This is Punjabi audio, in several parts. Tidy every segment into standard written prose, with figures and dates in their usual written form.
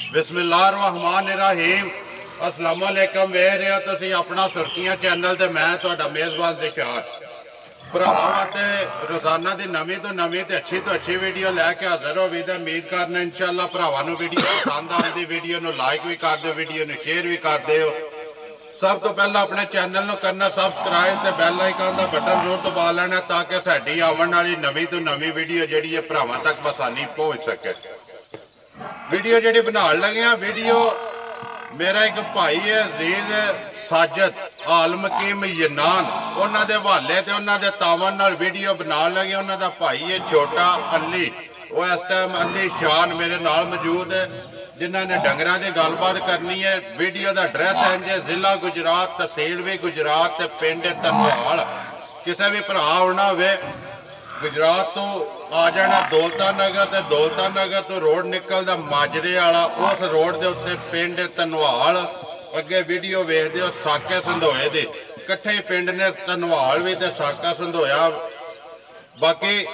बिस्मिल्लाहिर्रहमानिर्रहीम अस्सलाम वालेकुम। वेख रहे हो तुसीं अपना सुर्खियां चैनल ते मैं तुहाडा मेज़बान दिशार भरावां वास्ते रोज़ाना की नवीं तो अच्छी वीडियो लैके हाज़र हो भी। उम्मीद करना इंशाअल्लाह भरावां नूं वीडियो पसंद आती, वीडियो नूं लाइक भी कर दो, वीडियो नूं शेयर भी कर दो। सब तो पहला अपने चैनल नूं करना सबसक्राइब ते बैल आइकन का बटन जरूर दबा लेना ताकि साडी आवन वाली नवीं तो नवीं वीडियो जिहड़ी है भरावां तक आसानी पहुँच सके। वीडियो जी बना लगे वीडियो मेरा एक भाई है अजीज साजिद आलमकीम यनान उन्होंने हवाले तो उन्होंने तावन नाल वीडियो बना लगे। उन्होंने भाई है छोटा अली, वो इस टाइम अली शान मेरे नाल मौजूद है जिन्होंने डंगरां की गलबात करनी है। वीडियो का एड्रैस है जे जिला गुजरात, तहसील भी गुजरात, पिंड धनवाल। किसी भी भरा आना हो गुजरात तो आ जाना दौलता नगर, तो दौलता नगर तो रोड निकलता माजरे वाला, उस रोड के उत्ते पिंड धनवाल। अगे वीडियो वेखते हो साके संधोए दे कट्ठे ही पिंड ने, धनवाल भी तो साका संधोया। बाकी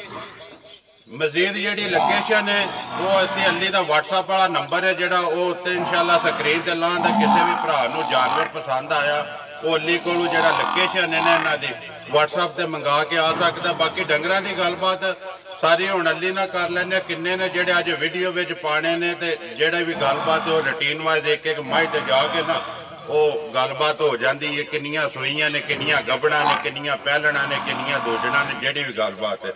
मजीद जी लोकेशन है वो असी अली का WhatsApp वाला नंबर है जोड़ा वो उत्ते इंशाअल्लाह स्क्रीन पर लाँदा। किसी भी भरा नूं जानवर पसंद आया वो अली को जोड़ा लोकेशन है इन्हों की WhatsApp से मंगा के आ सकता। बाकी डंगरां की गलबात सारी हुण अली ना कर लैने किन्ने ने जेडे अज वीडियो विच पाने ने, ते जेड़ा भी गलबात है रूटीन वाइज एक एक माही ते जाके ना वो गलबात हो जाती है। किन्नियां सूईयां ने, किन्नियां गबड़ा ने, किन्नियां पहलणा ने, किन्नियां दूजणा ने, जेड़ी भी गलबात है।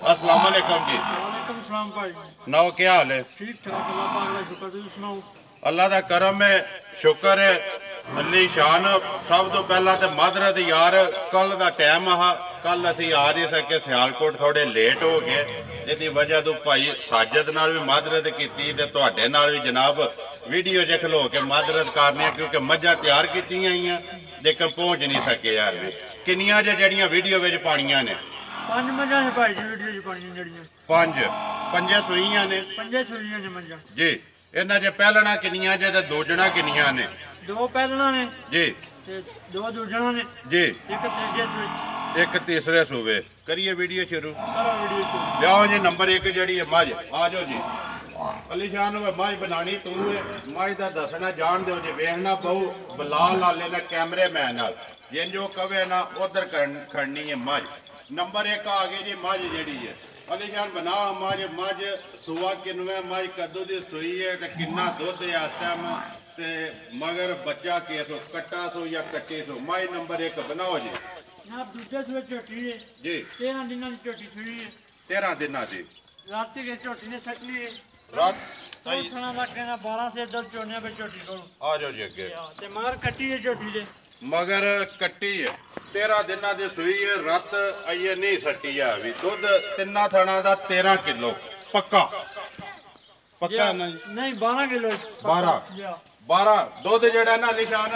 अस्सलाम वालेकुम जी। वालेकुम सलाम भाई। सुनाओ क्या हाल है? ठीक ठाक, अल्लाह पाक दा शुक्र। तुसीं सुनाओ? अल्लाह का करम है, शुक्र है। अली शान सब तो पहला तो मादरत यार कल का टाइम आ, कल असी आ नहीं सके, सियालकोट थोड़े लेट हो गए। इसकी वजह तो भाई साजिद नाल भी मादरत की ते तुहाडे नाल भी जनाब वीडियो च खलो के मादरत करने, क्योंकि मझां तैयार कीतियां ही लेकिन पहुँच नहीं सके यार भी। किन्नियां जड़ियां वीडियो में पानियां ने? 5 मझां ने भाई जी वीडियो च पानियां जड़ियां। 5 सूईयां ने? 5 सूईयां ने मझां जी। इन्हां च पहलणा किन्नियां जे ते दूजणा किन्नियां ने? 2 पहलणा ने जी ते 2 दूजणा ने जी, एक तीजे सूई, एक तीसरे सूबे। करिए वीडियो शुरू। करो वीडियो शुरू। लियाओ जी नंबर 1 जी है मझ, आ जाओ जी। अली शान मझ बनानी तू है, मझ का दसना जान दो जी। वेखना बहु बलाल लाले ने कैमरे मैन नाल जिन जो कवे ना उधर खड़नी है मझ। नंबर 1 आ गई जी मझ जी है। अली शान बना मझ सुआ किनवे, मझ कद्दू की सूई है तो किन्ना दुध है इस टाइम, ते मगर बच्चा केस हो, कट्टा सो या कट्टी सो। मझ नंबर 1 बनाओ जी। ना दूजे सूए झोटी है जी 13 दिनां दी झोटी सूई है। 13 दिन की राती के झोटी ने सटली है रात। तो खाना लगे ना 12 से 10 चोने पे झोटी को आ जाओ जी अगे। ते मगर कट्टी है झोटी दे, मगर कट्टी है 13 दिन की सूई है, रत आइए नहीं सटी है अभी। दुध 3 थणा का 13 किलो पक्का पक्का नहीं 12 किलो 12 दुध जड़ा ना निशान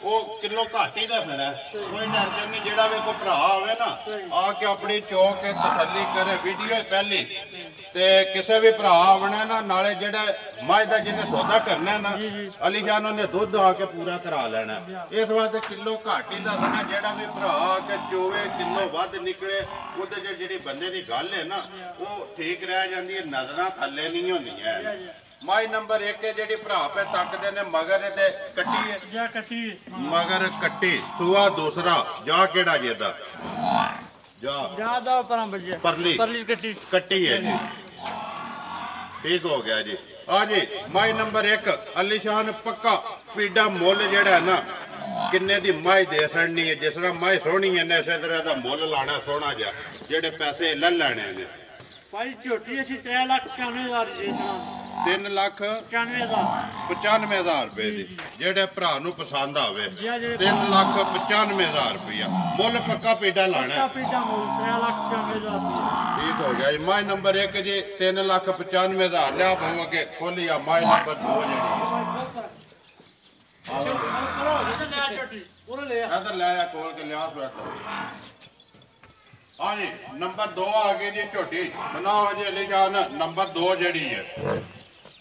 वो किलो घट ही का फिर कोई टेंशन नहीं। जेड़ा भी कोई भरा आवे ना आके अपनी चौक के तसल्ली करे। वीडियो पहली ते किसी भी भरा आवना ना नाले जेड़ा मझ का जिन्हें सौदा करना है ना अली शान उन्हें दुध आके पूरा करा लेना। इस वास्ते किलो घट ही दसना। जेड़ा भी भरा आके चोवे किलो वध निकले उहदे च जिहड़ी बंदे की गल है ना वो ठीक रह जाती है, नजर थले नहीं होंदियां। मझ नंबर 1 है जी भरा पे तकते ने मगर ते कट्टी है जा कट्टी मगर कट्टी सूआ दूसरा जा केड़ा जेदा जा ज्यादा पर बजे परली परली कट्टी कट्टी है जी। ठीक हो गया जी। हाँ जी मझ नंबर 1 अली शान पक्का पीडा मुल जेड़ा है ना किन्ने दी मझ दे सड़नी है। जिस तरह मझ सोहनी है इस तरह का मुल लाना सोहना जा, जेडे पैसे ले लेने ने। भाई झोटी असी 3,95,000 दे देना। 3,95,000 रुपए की जेडे भरा नूं पसंद आवे 3,95,000 रुपया मुल पक्का पीडा लाना है। पीडा मुल 3,95,000। ठीक हो गया जी। मझ नंबर 1 जी 3,95,000 लिया बहु अगे खोलिया। मझ नंबर 2 जी इधर लिया खोल के लिया स्वेटर। हाँ जी नंबर 2 आ गई जी झोटी बनाओ जी अली शान नंबर 2 जी है।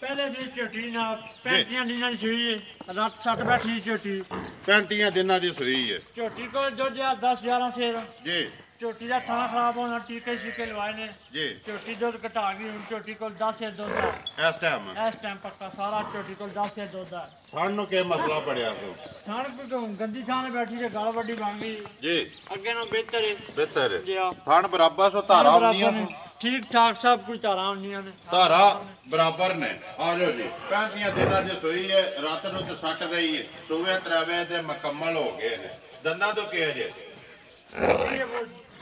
पहले दी झोटी ना 35 दिनां दी सूई है, रात 60 बैठी झोटी 35 दिन की सूई है। झोटी को जो 10-11 सेर जी ਝੋਟੀ ਦਾ ਥਾਣਾ ਖਰਾਬ ਹੋਣਾ ਟੀਕੇ ਸ਼ੀਕੇ ਲਵਾਏ ਨੇ ਜੀ ਝੋਟੀ ਦੁੱਧ ਘਟਾ ਗਈ ਹੁਣ ਝੋਟੀ ਕੋਲ 10 ਹੈ ਦੁੱਧ ਹੈ ਇਸ ਟਾਈਮ ਪੱਕਾ ਸਾਰਾ ਝੋਟੀ ਕੋਲ 10 ਹੈ ਦੁੱਧ ਹੈ ਥਣ ਨੂੰ ਕੀ ਮਸਲਾ ਪੜਿਆ ਸੋ ਥਾਣ ਕੋਈ ਗੰਦੀ ਥਾਂ ਬੈਠੀ ਤੇ ਗਲ ਵੱਡੀ ਬਣ ਗਈ ਜੀ ਅੱਗੇ ਨਾਲ ਬਿਹਤਰ ਹੈ ਬਿਹਤਰ ਜੀ ਆ ਥਣ ਬਰਾਬਰ ਸੋ ਧਾਰਾ ਹੁੰਦੀਆਂ ਨੇ ਠੀਕ ਠਾਕ ਸਭ ਕੁਝ ਧਾਰਾਂ ਹੁੰਦੀਆਂ ਨੇ ਧਾਰਾ ਬਰਾਬਰ ਨੇ ਆ ਜਾਓ ਜੀ 35 ਦਿਨਾਂ ਦੀ ਸੂਈ ਹੈ ਰਾਤ ਨੂੰ ਤੇ ਸੱਟ ਰਹੀ ਹੈ ਸੂਵੇ ਤਰਾਵੇ ਦੇ ਮੁਕੰਮਲ ਹੋ ਗਏ ਨੇ ਦੰਦਾਂ ਤੋਂ ਕੀ ਜੇ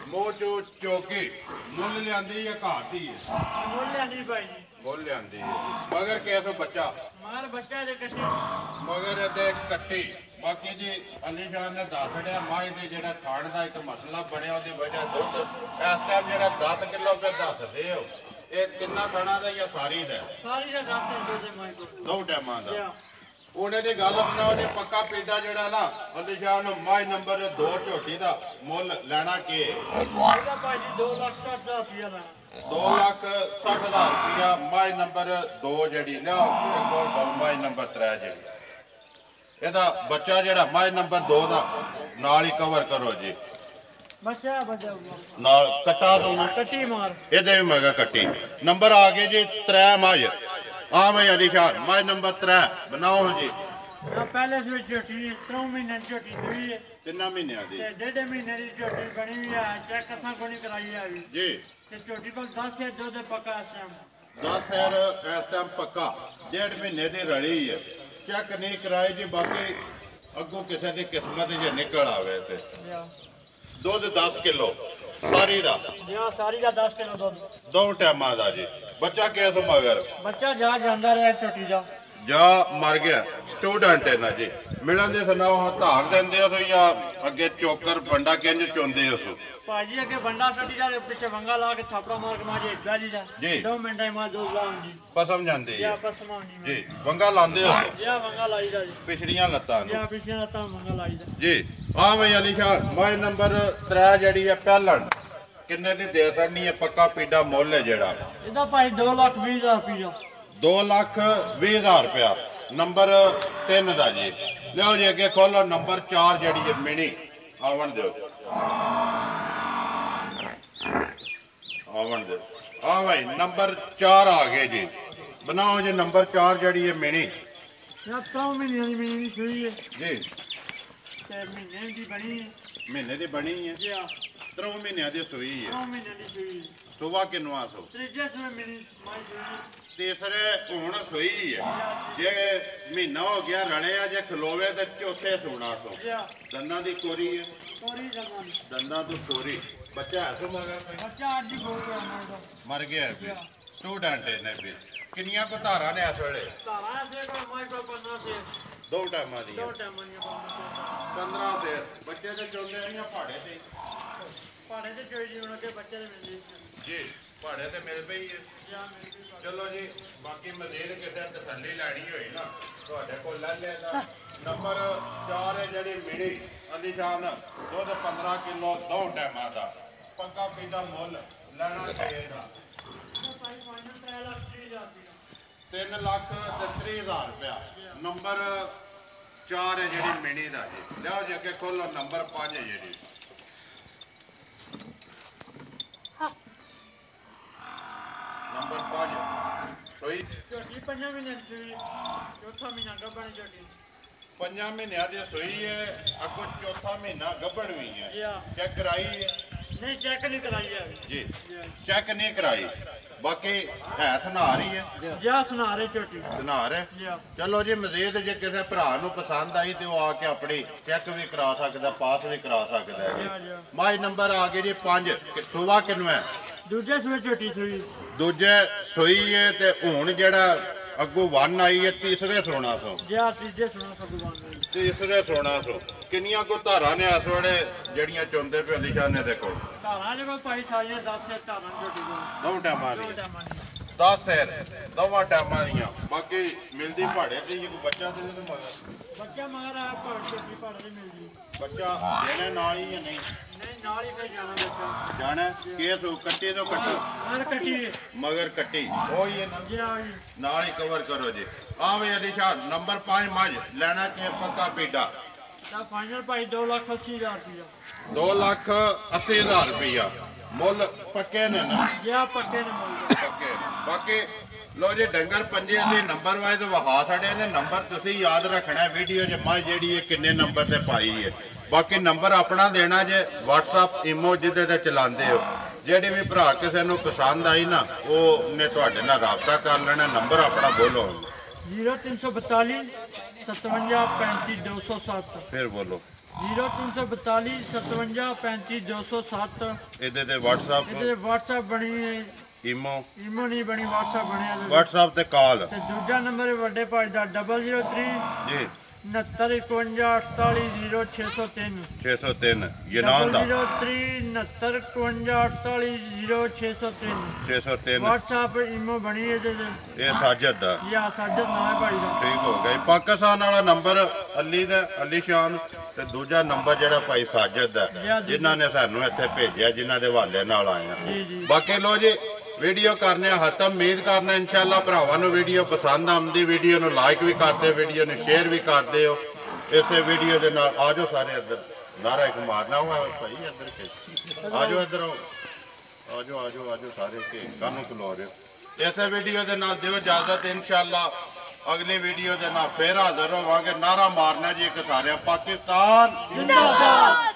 ਮੋਹ ਚੋ ਚੋਕੀ ਮੁੱਲ ਲਿਆਂਦੀ ਜਾਂ ਘਾਟ ਦੀ ਹੈ ਮੁੱਲ ਨਹੀਂ ਭਾਈ ਜੀ ਮੁੱਲ ਲਿਆਂਦੀ ਹੈ ਮਗਰ ਕਿਸੋ ਬੱਚਾ ਮਗਰ ਬੱਚਾ ਦੇ ਕੱਟੀ ਮਗਰ ਇਹਦੇ ਕੱਟੀ ਬਾਕੀ ਜੀ ਅਲੀ ਸ਼ਾਨ ਨੇ ਦੱਸ ਛੜਿਆ ਮਾਈ ਦੇ ਜਿਹੜਾ ਖਾਣ ਦਾ ਇੱਕ ਮਸਲਾ ਬਣਿਆ ਉਹਦੀ ਵਜ੍ਹਾ ਦੁੱਧ ਇਸ ਟਾਈਮ ਜਿਹੜਾ 10 ਕਿਲੋ ਤੇ ਦੱਸਦੇ ਹੋ ਇਹ ਕਿੰਨਾ ਖਾਣਾ ਦਾ ਜਾਂ ਸਾਰੀ ਦਾ ਸਾਰੀ ਦਾ 10 ਹੈ ਦੁੱਧ ਮਾਈ ਕੋਲ ਦੋ ਟਾਈਮਾਂ ਦਾ ਉਹਨੇ ਦੀ ਗੱਲ ਸੁਣਾਓ ਜੀ ਪੱਕਾ ਪੀਡਾ ਜਿਹੜਾ ਨਾ ਅਲੀ ਸ਼ਾਨ ਨੂੰ ਮਾਈ ਨੰਬਰ 2 ਝੋਟੀ ਦਾ ਮੁੱਲ ਲੈਣਾ ਕੀ ਇਹਦਾ ਭਾਈ ਜੀ 2,60,000 ਰੁਪਇਆ ਲੈਣਾ 2,60,000 ਰੁਪਇਆ ਮਾਈ ਨੰਬਰ 2 ਜਿਹੜੀ ਨਾ ਕੋਲ ਮਾਈ ਨੰਬਰ 3 ਜਿਹੜੀ ਇਹਦਾ ਬੱਚਾ ਜਿਹੜਾ ਮਾਈ ਨੰਬਰ 2 ਦਾ ਨਾਲ ਹੀ ਕਵਰ ਕਰੋ ਜੀ ਬੱਚਾ ਬੱਚਾ ਨਾਲ ਕੱਟਾ ਦੋ ਕੱਟੀ ਮਾਰ ਇਹਦੇ ਵੀ ਮਗਾ ਕੱਟੀ ਨੰਬਰ ਆ ਗਏ ਜੀ 3 ਮਾਜ ਆ ਮੈਂ ਅਲੀ ਸ਼ਾਨ ਮਾਈ ਨੰਬਰ 3 ਬਣਾਓ ਜੀ ਪਹਿਲੇ ਸਵੇ ਝੋਟੀ 3 ਮਹੀਨੇ ਦੀ ਝੋਟੀ ਹੋਈ ਹੈ 3 ਮਹੀਨਿਆਂ ਦੀ ਤੇ ਡੇਢ ਮਹੀਨੇ ਦੀ ਝੋਟੀ ਬਣੀ ਹੋਈ ਹੈ ਚੈੱਕ ਅਸਾਂ ਕੋਈ ਨਹੀਂ ਕਰਾਈ ਹੈ ਵੀ ਜੀ ਤੇ ਝੋਟੀ ਕੋਲ 10 ਹੈ ਦੁੱਧ ਪੱਕਾ ਅਸਾਂ 10 ਸੈਰ ਇਸ ਟਾਈਮ ਪੱਕਾ 1.5 ਮਹੀਨੇ ਦੀ ਰਲੀ ਹੈ ਚੈੱਕ ਨਹੀਂ ਕਰਾਈ ਜੀ ਬਾਕੀ ਅੱਗੋਂ ਕਿਸੇ ਦੀ ਕਿਸਮਤ ਜੇ ਨਿਕਲ ਆਵੇ ਤੇ ਦੁੱਧ 10 ਕਿਲੋ ਸਾਰੀ ਦਾ ਸਾਰੀ ਦਾ 10 ਕਿਲੋ ਦੁੱਧ ਦੋ ਟਾਈਮਾਂ ਦਾ ਜੀ ਬੱਚਾ ਕਿਸ ਮਗਰ ਬੱਚਾ ਜਾ ਜਾਂਦਾ ਰਿਹਾ ਝੋਟੀ ਦਾ ਜਾ ਮਰ ਗਿਆ ਸਟੂਡੈਂਟ ਹੈ ਨਾ ਜੀ ਮਿਲਣ ਦੇ ਸੁਣਾਓ ਧਾਰ ਦਿੰਦੇ ਹੋ ਜਾਂ ਅੱਗੇ ਚੋਕਰ ਬੰਡਾ ਕਿੰਜ ਚੁੰਦੇ ਹੋ ਭਾਜੀ ਅੱਗੇ ਬੰਡਾ ਸੱਟੀ ਦਾ ਪਿੱਛੇ ਵੰਗਾ ਲਾ ਕੇ ਥਾਪੜਾ ਮਾਰ ਕੇ ਮਾਜੇ ਬੈਲੀ ਦਾ ਜੀ 2 ਮਿੰਟਾਂ ਮਾ ਦੋ ਲਾਉਂਦੀ ਪਸਮ ਜਾਂਦੀ ਜਾਂ ਪਸਮ ਆਉਂਦੀ ਜੀ ਵੰਗਾ ਲਾਉਂਦੇ ਹੋ ਜਾਂ ਵੰਗਾ ਲਾਈ ਦਾ ਜੀ ਪਿਛੜੀਆਂ ਲੱਤਾਂ ਨੂੰ ਜਾਂ ਪਿਛਲੀਆਂ ਤਾਂ ਵੰਗਾ ਲਾਈ ਦਾ ਜੀ ਆ ਬਈ ਅਲੀ ਸ਼ਾਹ ਮਾਈ ਨੰਬਰ 3 ਜਿਹੜੀ ਹੈ ਪਹਿਲਣ ਕਿੰਨੇ ਦੀ ਦੇ ਸਕਣੀ ਹੈ ਪੱਕਾ ਪੀਡਾ ਮੁੱਲ ਹੈ ਜਿਹੜਾ ਇਹਦਾ ਭਾਈ 2,20,000 ਰੁਪਇਆ 2,20,000 ਰੁਪਇਆ ਨੰਬਰ 3 ਦਾ ਜੀ ਲਿਓ ਜੀ ਅੱਗੇ ਖੋਲੋ ਨੰਬਰ 4 ਜਿਹੜੀ ਹੈ ਮਿਣੀ ਆਵਣ ਦਿਓ ਆਵਣ ਦਿਓ ਆ ਭਾਈ ਨੰਬਰ 4 ਆ ਗਏ ਜੀ ਬਣਾਓ ਜੀ ਨੰਬਰ 4 ਜਿਹੜੀ ਹੈ ਮਿਣੀ ਯਾ 3 ਮਹੀਨਿਆਂ ਦੀ ਮਿਣੀ ਸੂਈ ਹੈ ਜੀ ਤੇ ਮਹੀਨੇ ਦੀ ਬਣੀ ਹੈ ਮਹੀਨੇ ਦੀ ਬਣੀ ਹੈ ਜੀ 3 ਮਹੀਨਿਆਂ ਦੀ ਸੂਈ ਹੈ 3 ਮਹੀਨਿਆਂ ਦੀ ਸੂਈ ਹੈ ਸੁਬਾ ਕਿੰਨਵਾ ਸੋ ਤੀਜੇ ਸਵੇ ਮਿਣੀ ਮਾਈ ਸੂਈ ਤੀਸਰੇ ਹੁਣ ਸੂਈ ਹੈ ਜੇ ਮਹੀਨਾ ਹੋ ਗਿਆ ਰਣੇ ਆ ਜੇ ਖਲੋਵੇ ਤੇ ਚੌਥੇ ਸੋਣਾ ਸੋ ਦੰਦਾਂ ਦੀ ਕੋਰੀ ਹੈ ਕੋਰੀ ਜਮਾਨ ਦੰਦਾਂ ਤੋਂ ਕੋਰੀ ਬੱਚਾ ਹੈ ਸੋ ਮਗਰ ਬੱਚਾ ਅੱਜ ਹੀ ਹੋ ਗਿਆ ਮਾਈ ਮਰ ਗਿਆ ਵੀ ਸਟੂਡੈਂਟ ਨੇ ਵੀ ਕਿੰਨੀਆਂ ਕੋ ਧਾਰਾਂ ਨੇ ਇਸ ਵੇਲੇ ਧਾਰਾਂ ਸੇ ਕੋ ਮਾਈ ਕੋ 15 ਸੇ ਦੋ ਟਾਈਮਾਂ ਦੀਆਂ 2 ਟਾਈਮਾਂ ਦੀਆਂ 15 ਸੇਰ ਬੱਚੇ ਤੇ ਚੋਂਦੇ ਆਈਆਂ ਪਹਾੜੇ ਤੇ ਪਹਾੜੇ ਤੇ ਚੋਈ ਜੀ ਉਹਨਾਂ ਕੇ ਬੱਚੇ ਦੇ ਮਿਲਦੇ ਜੀ ਪਹਾੜੇ ਤੇ ਮਿਲ ਪਈ ਹੈ ਚਲੋ ਜੀ ਬਾਕੀ ਮਜ਼ੀਦ ਕਿਸੇ ਤਸੱਲੀ ਲੈਣੀ ਹੋਈ ਨਾ ਤੁਹਾਡੇ ਕੋਲ ਲੈ ਲੈਦਾ ਨੰਬਰ 4 ਹੈ ਜਿਹੜੀ ਮਿਣੀ ਅਲੀ ਸ਼ਾਨ ਦੁੱਧ 15 ਕਿਲੋ 2 ਟਾਈਮਾਂ ਦਾ ਪੱਕਾ ਪੀਦਾ ਮੁੱਲ ਲੈਣਾ ਚਾਹੀਦਾ 3,30,000 ਰੁਪਇਆ ਨੰਬਰ 4 ਹੈ ਜਿਹੜੀ ਮਿਣੀ ਦਾ ਜੀ ਲਿਆਓ ਜੀ ਅੱਗੇ ਖੋਲੋ ਨੰਬਰ 5 ਹੈ ਜਿਹੜੀ ਨੰਬਰ 5 ਸੋਈ ਝੋਟੀ 5 ਮਹੀਨੇ ਦੀ ਸੂਈ ਚੌਥਾ ਮਹੀਨਾ ਗੱਭਣ ਝੋਟੀ 5 ਮਹੀਨਿਆਂ ਦੀ ਸੂਈ ਹੈ ਅੱਗੋਂ ਚੌਥਾ ਮਹੀਨਾ ਗੱਭਣ ਵੀ ਹੈ ਜੀ ਚੈੱਕ ਕਰਾਈ ਹੈ ਨਹੀਂ ਚੈੱਕ ਨਹੀਂ ਕਰਾਈ ਹੈ ਜੀ ਚੈੱਕ ਨਹੀਂ ਕਰਾਈ ਬਾਕੀ ਹੈ ਸੁਨਾਰ ਹੀ ਹੈ ਜਾ ਸੁਨਾਰੇ ਝੋਟੀ ਸੁਨਾਰ ਹੈ ਚਲੋ ਜੀ ਮਜ਼ੀਦ ਜੇ ਕਿਸੇ ਭਰਾ ਨੂੰ ਪਸੰਦ ਆਈ ਤੇ ਉਹ ਆ ਕੇ ਆਪਣੀ ਚੈੱਕ ਵੀ ਕਰਾ ਸਕਦਾ ਪਾਸ ਵੀ ਕਰਾ ਸਕਦਾ ਹੈ ਜੀ ਮਾਈ ਨੰਬਰ ਆ ਗਏ ਜੀ 5 ਸੁਬਾ ਕਿੰਨੂ ਹੈ ਦੂਜੇ ਸੂਏ ਝੋਟੀ ਸੂਈ ਦੂਜੇ ਸੂਈ ਹੈ ਤੇ ਹੁਣ ਜਿਹੜਾ ਅੱਗੋਂ 1 ਆਈ ਹੈ ਤੀਸਰੇ ਸੋਣਾ ਸੋ ਜਾਂ ਤੀਜੇ ਸੁਣਾ ਸਭੂਵਾਨ ਤੀਸਰੇ ਸੋਣਾ ਸੋ ਕਿੰਨੀਆਂ ਕੋ ਧਾਰਾਂ ਨੇ ਇਸ ਵੇਲੇ ਜਿਹੜੀਆਂ ਚੁੰਦੇ ਪਏ ਅਲੀ ਸ਼ਾਨ ਨੇ ਦੇਖੋ ਧਾਰਾਂ ਜੇ ਕੋਈ ਭਾਈ ਸਾਰੀਆਂ 10 ਸੇ ਧਾਰਾਂ ਝੋਟੀ ਕੋਲ ਦੋ ਟਾਈਮਾਂ 2 ਦੀ ਟਾਈਮਾਂ ਦੀ 10 ਸੈਰ ਦੋਵਾਂ ਟਾਈਮਾਂ ਦੀਆਂ ਬਾਕੀ ਮਿਲਦੀ ਪਹਾੜੇ ਤੇ ਜੇ ਕੋਈ ਬੱਚਾ ਤੇ ਉਹਦੇ ਮਗਰ ਬੱਚਾ ਮਗਰ ਆ ਝੋਟੀ ਪਹਾੜੇ ਦੀ ਮਿਲਦੀ ਬੱਚਾ ਦੇਣੇ ਨਾਲ ਹੀ ਜਾਂ ਨਹੀਂ ਨਹੀਂ ਨਾਲ ਹੀ ਫੇਰ ਜਾਣਾ ਬੱਚਾ ਜਾਣਾ ਕੇਸ ਕੱਟੇ ਤੋਂ ਕੱਟਾ ਮਗਰ ਕੱਟੀ ਮਗਰ ਕੱਟੀ ਉਹੀ ਹੈ ਨਾ ਜੀ ਆ ਜੀ ਨਾਲ ਹੀ ਕਵਰ ਕਰੋ ਜੀ ਆ ਵੇ ਅਲੀ ਸ਼ਾਹ ਨੰਬਰ 5 ਮੱਝ ਲੈਣਾ ਕਿ ਪੱਕਾ ਪੀਡਾ ਤਾਂ ਫਾਈਨਲ ਭਾਈ 2,80,000 ਰੁਪਇਆ 2,80,000 ਰੁਪਇਆ ਮੁੱਲ ਪੱਕੇ ਨੇ ਨਾ ਜਿਆ ਪੱਕੇ ਨੇ ਮੁੱਲ ਪੱਕੇ ਬਾਕੀ ਲੋ ਜੀ ਡੰਗਰ ਪੰਜੇ ਦੇ ਨੰਬਰ ਵਾਈਜ਼ ਵਹਾ ਛੜੇ ਨੇ ਨੰਬਰ ਤੁਸੀਂ ਯਾਦ ਰੱਖਣਾ ਵੀਡੀਓ 'ਚ ਮੱਝ ਜਿਹੜੀ ਹੈ ਕਿੰਨੇ ਨੰਬਰ ਤੇ ਪਾਈ ਹੈ ਬਾਕੀ ਨੰਬਰ ਆਪਣਾ ਦੇਣਾ ਜੇ WhatsApp ਇਮੋ ਜਿਹਦੇ ਤੇ ਚਲਾਉਂਦੇ ਹੋ ਜਿਹੜੀ ਵੀ ਭਰਾ ਕਿਸੇ ਨੂੰ ਪਸੰਦ ਆਈ ਨਾ ਉਹ ਨੇ ਤੁਹਾਡੇ ਨਾਲ ਰਾਬਤਾ ਕਰ ਲੈਣਾ ਨੰਬਰ ਆਪਣਾ ਬੋਲੋ 0342 57 35 207 ਫਿਰ ਬੋਲੋ 0342 57 35 207 ਇਹਦੇ ਤੇ WhatsApp ਇਹਦੇ WhatsApp ਬਣੀ ਹੈ ਇਮੋ ਨਹੀਂ ਬਣੀ WhatsApp ਬਣਿਆ WhatsApp ਤੇ ਕਾਲ ਤੇ ਦੂਜਾ ਨੰਬਰ ਵੱਡੇ ਭਾਈ ਦਾ 003 ਜੀ 6951480603 603 ਇਹ ਨਾਮ ਦਾ 03951480603 603 WhatsApp ਇਮੋ ਬਣੀ ਹੈ ਤੇ ਇਹ ਸਾਜਦ ਦਾ ਯਾ ਸਾਜਦ ਨਾਮ ਹੈ ਭਾਈ ਦਾ ਠੀਕ ਹੋ ਗਿਆ ਪਾਕਿਸਤਾਨ ਵਾਲਾ ਨੰਬਰ ਅਲੀ ਦਾ ਅਲੀ ਸ਼ਾਨ ਤੇ ਦੂਜਾ ਨੰਬਰ ਜਿਹੜਾ ਭਾਈ ਸਾਜਦ ਦਾ ਜਿਨ੍ਹਾਂ ਨੇ ਸਾਨੂੰ ਇੱਥੇ ਭੇਜਿਆ ਜਿਨ੍ਹਾਂ ਦੇ ਹਵਾਲੇ ਨਾਲ ਆਏ ਆ ਬਾਕੀ ਲੋ ਜੀ ਵੀਡੀਓ ਕਰਨੇ ਖਤਮ ਉਮੀਦ ਕਰਨਾ ਇਨਸ਼ਾਅੱਲਾ ਭਰਾਵਾਂ ਨੂੰ ਵੀਡੀਓ ਪਸੰਦ ਆਉਂਦੀ ਵੀਡੀਓ ਨੂੰ ਲਾਈਕ ਵੀ ਕਰਦੇ ਵੀਡੀਓ ਨੂੰ ਸ਼ੇਅਰ ਵੀ ਕਰਦੇ ਹੋ ਇਸੇ ਵੀਡੀਓ ਦੇ ਨਾਲ ਆਜੋ ਸਾਰੇ ਇੱਧਰ ਨਾਰਾ ਇੱਕ ਮਾਰਨਾ ਹੋਇਆ ਭਾਈ ਇੱਧਰ ਕੇ ਆਜੋ ਇੱਧਰ ਆਜੋ ਸਾਰੇ ਕੇ ਕਾਨੂੰ ਖਲੋ ਰਹੇ ਇਸੇ ਵੀਡੀਓ ਦੇ ਨਾਲ ਦਿਓ ਇਜਾਜ਼ਤ ਇਨਸ਼ਾਅੱਲਾ ਅਗਲੀ ਵੀਡੀਓ ਦੇ ਨਾਲ ਫੇਰ ਹਾਜ਼ਰ ਹੋਵਾਂਗੇ ਨਾਰਾ ਮਾਰਨਾ ਜੀ ਇੱਕ ਸਾਰਿਆਂ ਪਾਕਿਸਤਾਨ ਜ਼ਿੰਦਾਬਾਦ।